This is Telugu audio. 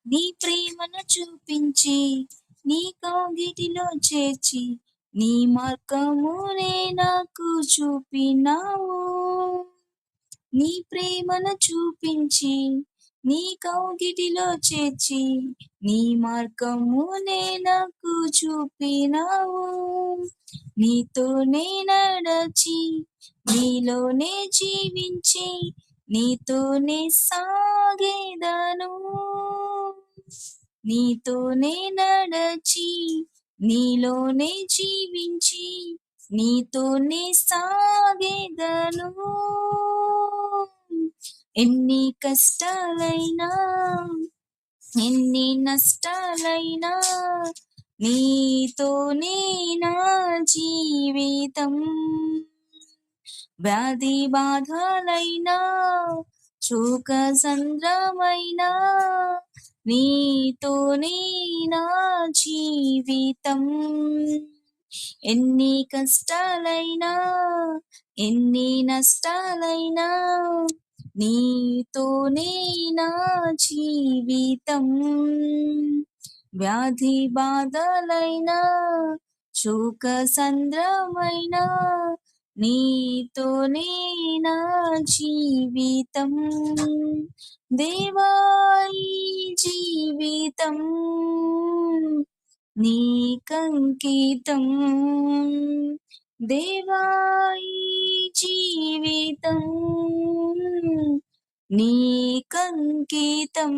నీ ప్రేమను చూపించి నీ కౌగిటిలో చేర్చి నీ మార్గమునే నాకు చూపినావు. నీ ప్రేమను చూపించి నీ కౌగిటిలో చేర్చి నీ మార్గమునే నాకు చూపినావు. నీతోనే నడచి నీలోనే జీవించి నీతోనే సాగేదను. నీతోనే నడచి నీలోనే జీవించి నీతోనే సాగేదను. ఎన్ని కష్టాలైనా ఎన్ని నష్టాలైనా నీతోనే నా జీవితం. వ్యాధి బాధలైనా శోక సంద్రమైనా నీతోనే నా జీవితం. ఎన్ని కష్టాలైనా ఎన్ని నష్టాలైనా నీతోనే నా జీవితం. వ్యాధి బాధలైనా శోక సంద్రమైన నీతోనే నా జీవితం. దేవా ఈ జీవితం నీకంకితం. దేవా ఈ జీవితం నీకంకితం.